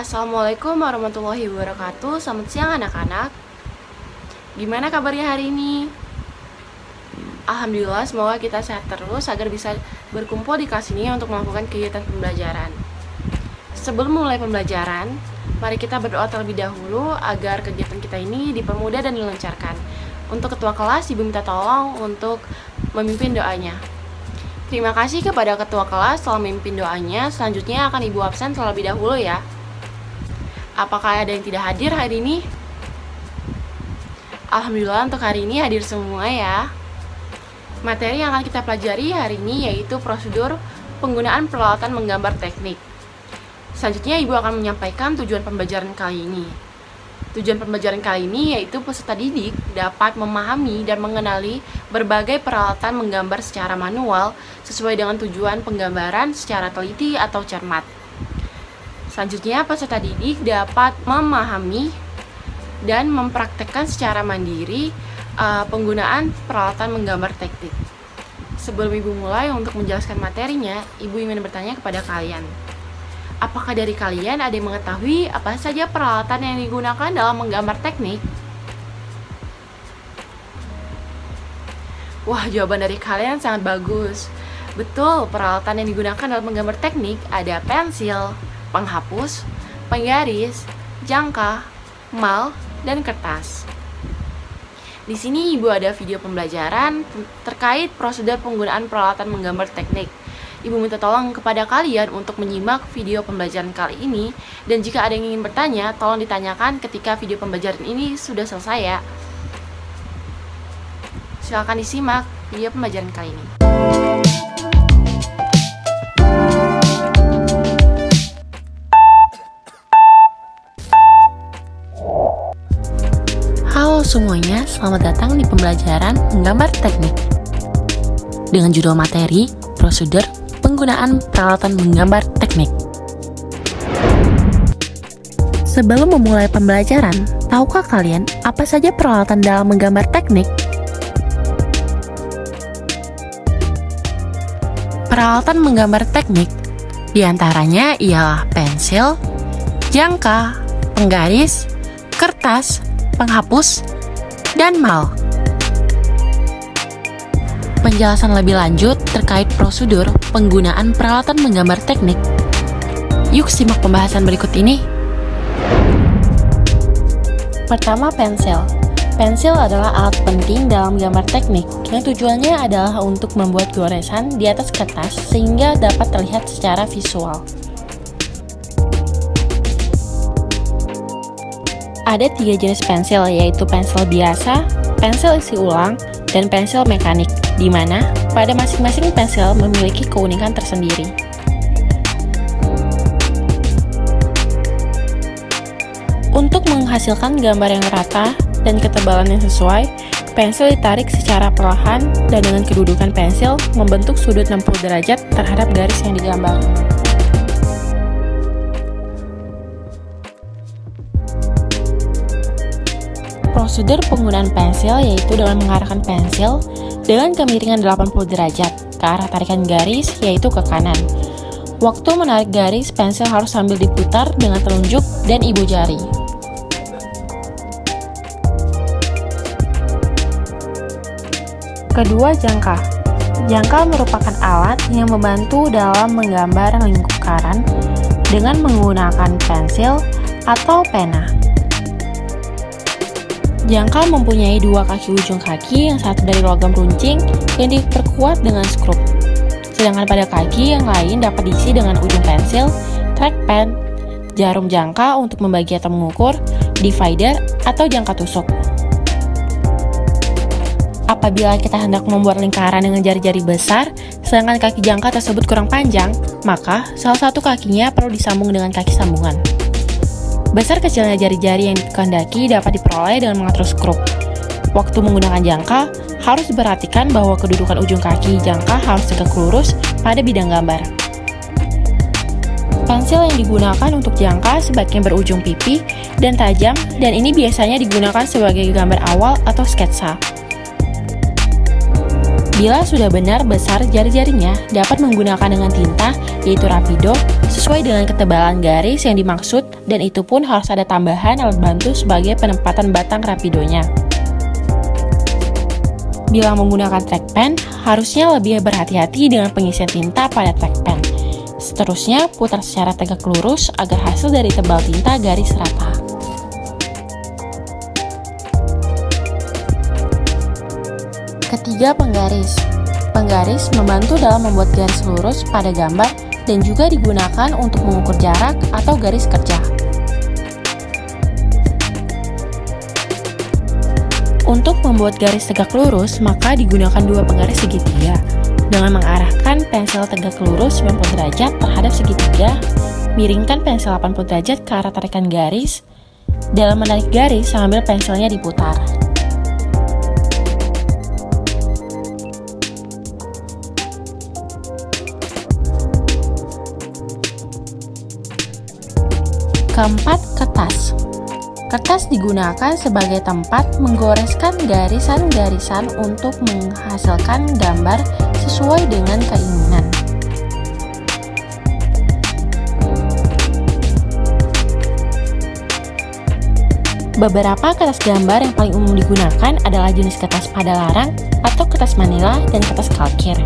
Assalamualaikum warahmatullahi wabarakatuh. Selamat siang anak-anak. Gimana kabarnya hari ini? Alhamdulillah, semoga kita sehat terus agar bisa berkumpul di kelas ini untuk melakukan kegiatan pembelajaran. Sebelum mulai pembelajaran, mari kita berdoa terlebih dahulu agar kegiatan kita ini dipermudah dan dilancarkan. Untuk ketua kelas, Ibu minta tolong untuk memimpin doanya. Terima kasih kepada ketua kelas telah memimpin doanya. Selanjutnya akan Ibu absen terlebih dahulu ya. Apakah ada yang tidak hadir hari ini? Alhamdulillah untuk hari ini hadir semua ya. Materi yang akan kita pelajari hari ini yaitu prosedur penggunaan peralatan menggambar teknik. Selanjutnya Ibu akan menyampaikan tujuan pembelajaran kali ini. Tujuan pembelajaran kali ini yaitu peserta didik dapat memahami dan mengenali berbagai peralatan menggambar secara manual sesuai dengan tujuan penggambaran secara teliti atau cermat. Selanjutnya peserta didik dapat memahami dan mempraktekkan secara mandiri penggunaan peralatan menggambar teknik. Sebelum Ibu mulai untuk menjelaskan materinya, Ibu ingin bertanya kepada kalian. Apakah dari kalian ada yang mengetahui apa saja peralatan yang digunakan dalam menggambar teknik? Wah, jawaban dari kalian sangat bagus. Betul, peralatan yang digunakan dalam menggambar teknik ada pensil, penghapus, penggaris, jangka, mal, dan kertas. Di sini Ibu ada video pembelajaran terkait prosedur penggunaan peralatan menggambar teknik. Ibu minta tolong kepada kalian untuk menyimak video pembelajaran kali ini, dan jika ada yang ingin bertanya, tolong ditanyakan ketika video pembelajaran ini sudah selesai ya. Silakan disimak video pembelajaran kali ini. Halo semuanya, selamat datang di pembelajaran menggambar teknik dengan judul materi prosedur penggunaan peralatan menggambar teknik. Sebelum memulai pembelajaran, tahukah kalian apa saja peralatan dalam menggambar teknik? Peralatan menggambar teknik diantaranya ialah pensil, jangka, penggaris, kertas, penghapus, dan mal. Penjelasan lebih lanjut terkait prosedur penggunaan peralatan menggambar teknik. Yuk simak pembahasan berikut ini. Pertama, pensil. Pensil adalah alat penting dalam gambar teknik yang tujuannya adalah untuk membuat goresan di atas kertas sehingga dapat terlihat secara visual. Ada 3 jenis pensil, yaitu pensil biasa, pensil isi ulang, dan pensil mekanik, di mana pada masing-masing pensil memiliki keunikan tersendiri. Untuk menghasilkan gambar yang rata dan ketebalan yang sesuai, pensil ditarik secara perlahan dan dengan kedudukan pensil membentuk sudut 60 derajat terhadap garis yang digambar. Prosedur penggunaan pensil yaitu dengan mengarahkan pensil dengan kemiringan 80 derajat ke arah tarikan garis yaitu ke kanan. Waktu menarik garis, pensil harus sambil diputar dengan telunjuk dan ibu jari. Kedua, jangka. Jangka merupakan alat yang membantu dalam menggambar lingkaran dengan menggunakan pensil atau pena. Jangka mempunyai 2 kaki ujung kaki, yang satu dari logam runcing yang diperkuat dengan skrup. Sedangkan pada kaki yang lain dapat diisi dengan ujung pensil, trackpad, jarum jangka untuk membagi atau mengukur, divider, atau jangka tusuk. Apabila kita hendak membuat lingkaran dengan jari-jari besar, sedangkan kaki jangka tersebut kurang panjang, maka salah satu kakinya perlu disambung dengan kaki sambungan. Besar kecilnya jari-jari yang dikehendaki dapat diperoleh dengan mengatur skrup. Waktu menggunakan jangka, harus diperhatikan bahwa kedudukan ujung kaki jangka harus tegak lurus pada bidang gambar. Pensil yang digunakan untuk jangka sebaiknya berujung pipi dan tajam, dan ini biasanya digunakan sebagai gambar awal atau sketsa. Bila sudah benar besar jari-jarinya, dapat menggunakan dengan tinta, yaitu rapido, sesuai dengan ketebalan garis yang dimaksud dan itu pun harus ada tambahan alat bantu sebagai penempatan batang rapidonya. Bila menggunakan trackpen, harusnya lebih berhati-hati dengan pengisian tinta pada trackpen. Seterusnya, putar secara tegak lurus agar hasil dari tebal tinta garis rata. Ketiga, penggaris. Penggaris membantu dalam membuat garis lurus pada gambar dan juga digunakan untuk mengukur jarak atau garis kerja. Untuk membuat garis tegak lurus, maka digunakan dua penggaris segitiga. Dengan mengarahkan pensil tegak lurus 90 derajat terhadap segitiga, miringkan pensil 80 derajat ke arah tarikan garis. Dalam menarik garis sambil pensilnya diputar. Keempat, kertas. Kertas digunakan sebagai tempat menggoreskan garisan-garisan untuk menghasilkan gambar sesuai dengan keinginan. Beberapa kertas gambar yang paling umum digunakan adalah jenis kertas pada larang atau kertas manila dan kertas kalkir.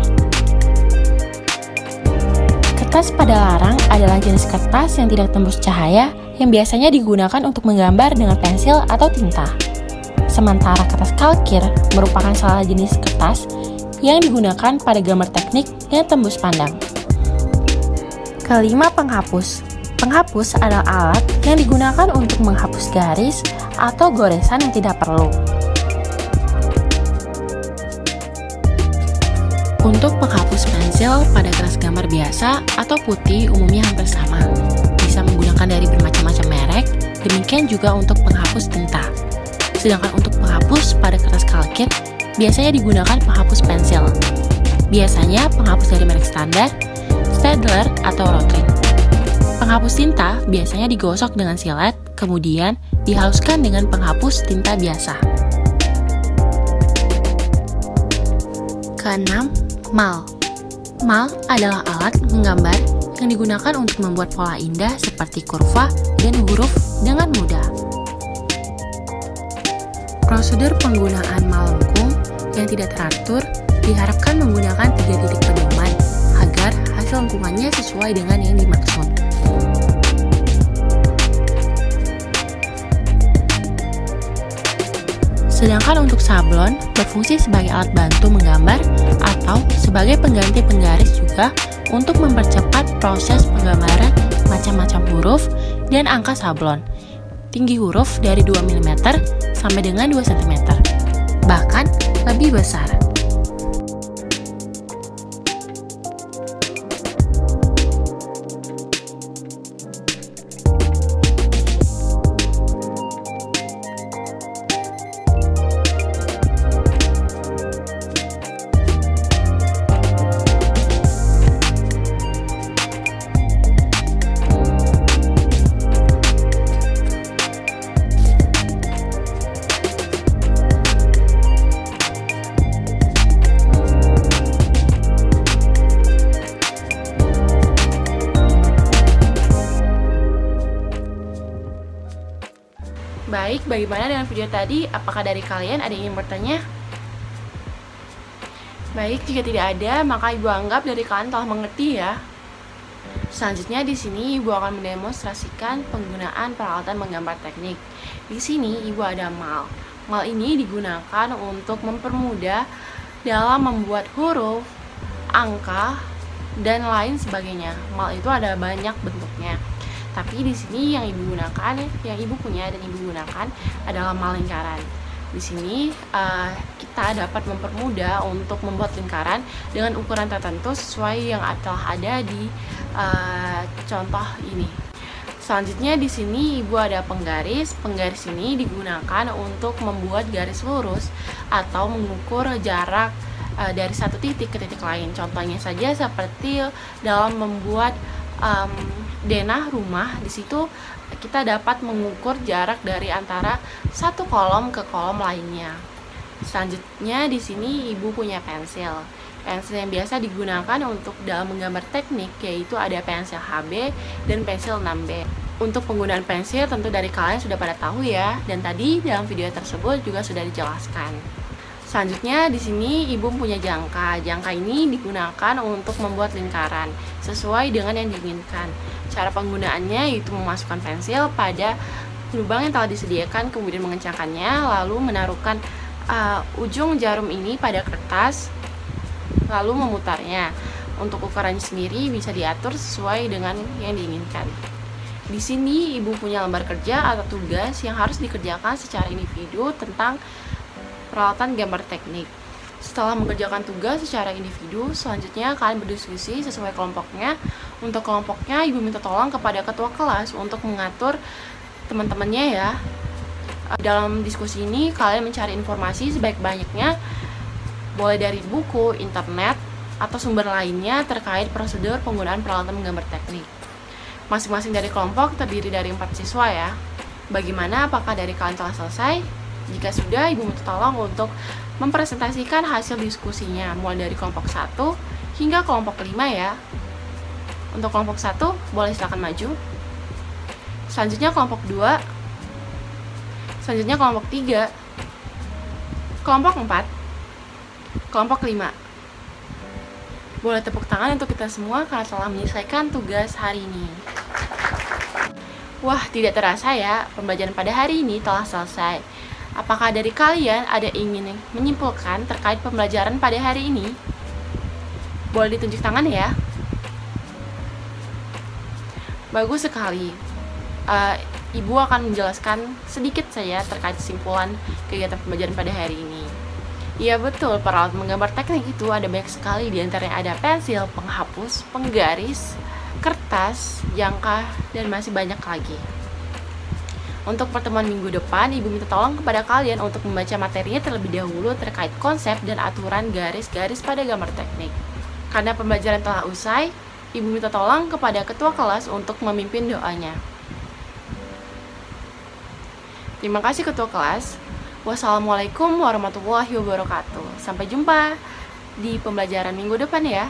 Kertas pada larang adalah jenis kertas yang tidak tembus cahaya yang biasanya digunakan untuk menggambar dengan pensil atau tinta. Sementara kertas kalkir merupakan salah jenis kertas yang digunakan pada gambar teknik yang tembus pandang. Kelima, penghapus. Penghapus adalah alat yang digunakan untuk menghapus garis atau goresan yang tidak perlu. Untuk penghapus pensil pada kertas gambar biasa atau putih umumnya hampir sama. Bisa menggunakan dari bermacam-macam merek, demikian juga untuk penghapus tinta. Sedangkan untuk penghapus pada kertas kalkir, biasanya digunakan penghapus pensil. Biasanya penghapus dari merek standar, Staedtler, atau Rotring. Penghapus tinta biasanya digosok dengan silet, kemudian dihaluskan dengan penghapus tinta biasa. Keenam, mal. Mal adalah alat menggambar yang digunakan untuk membuat pola indah seperti kurva dan huruf dengan mudah. Prosedur penggunaan mal lengkung yang tidak teratur diharapkan menggunakan 3 titik pedoman agar hasil lengkungannya sesuai dengan yang dimaksud. Sedangkan untuk sablon berfungsi sebagai alat bantu menggambar atau sebagai pengganti penggaris juga untuk mempercepat proses penggambaran macam-macam huruf dan angka sablon. Tinggi huruf dari 2 mm sampai dengan 2 cm, bahkan lebih besar. Baik, bagaimana dengan video tadi? Apakah dari kalian ada yang ingin bertanya? Baik, jika tidak ada, maka Ibu anggap dari kalian telah mengerti ya. Selanjutnya di sini Ibu akan mendemonstrasikan penggunaan peralatan menggambar teknik. Di sini Ibu ada mal. Mal ini digunakan untuk mempermudah dalam membuat huruf, angka, dan lain sebagainya. Mal itu ada banyak bentuknya. Tapi di sini yang Ibu gunakan, yang Ibu punya dan Ibu gunakan adalah mal lingkaran. Di sini kita dapat mempermudah untuk membuat lingkaran dengan ukuran tertentu sesuai yang telah ada di contoh ini. Selanjutnya di sini Ibu ada penggaris. Penggaris ini digunakan untuk membuat garis lurus atau mengukur jarak dari satu titik ke titik lain. Contohnya saja seperti dalam membuat denah rumah, di situ kita dapat mengukur jarak dari antara satu kolom ke kolom lainnya. Selanjutnya di sini Ibu punya pensil. Pensil yang biasa digunakan untuk dalam menggambar teknik yaitu ada pensil HB dan pensil 6B. Untuk penggunaan pensil tentu dari kalian sudah pada tahu ya, dan tadi dalam video tersebut juga sudah dijelaskan. Selanjutnya di sini Ibu punya jangka. Jangka ini digunakan untuk membuat lingkaran sesuai dengan yang diinginkan. Cara penggunaannya yaitu memasukkan pensil pada lubang yang telah disediakan, kemudian mengencangkannya, lalu menaruhkan ujung jarum ini pada kertas, lalu memutarnya. Untuk ukurannya sendiri bisa diatur sesuai dengan yang diinginkan. Di sini Ibu punya lembar kerja atau tugas yang harus dikerjakan secara individu tentang peralatan gambar teknik. Setelah mengerjakan tugas secara individu, selanjutnya kalian berdiskusi sesuai kelompoknya. Untuk kelompoknya, Ibu minta tolong kepada ketua kelas untuk mengatur teman-temannya ya. Dalam diskusi ini, kalian mencari informasi sebaik-banyaknya, boleh dari buku, internet, atau sumber lainnya terkait prosedur penggunaan peralatan menggambar teknik. Masing-masing dari kelompok terdiri dari 4 siswa ya. Bagaimana, apakah dari kalian telah selesai? Jika sudah, Ibu minta tolong untuk mempresentasikan hasil diskusinya, mulai dari kelompok 1 hingga kelompok 5 ya. Untuk kelompok 1, boleh silakan maju. Selanjutnya kelompok 2. Selanjutnya kelompok 3. Kelompok 4. Kelompok 5. Boleh tepuk tangan untuk kita semua karena telah menyelesaikan tugas hari ini. Wah, tidak terasa ya, pembelajaran pada hari ini telah selesai. Apakah dari kalian ada ingin menyimpulkan terkait pembelajaran pada hari ini? Boleh ditunjuk tangan ya. Bagus sekali. Ibu akan menjelaskan sedikit saja terkait kesimpulan kegiatan pembelajaran pada hari ini. Iya betul, peralatan menggambar teknik itu ada banyak sekali, diantaranya ada pensil, penghapus, penggaris, kertas, jangka, dan masih banyak lagi. Untuk pertemuan minggu depan, Ibu minta tolong kepada kalian untuk membaca materinya terlebih dahulu terkait konsep dan aturan garis-garis pada gambar teknik. Karena pembelajaran telah usai, Ibu minta tolong kepada ketua kelas untuk memimpin doanya. Terima kasih ketua kelas. Wassalamualaikum warahmatullahi wabarakatuh. Sampai jumpa di pembelajaran minggu depan ya.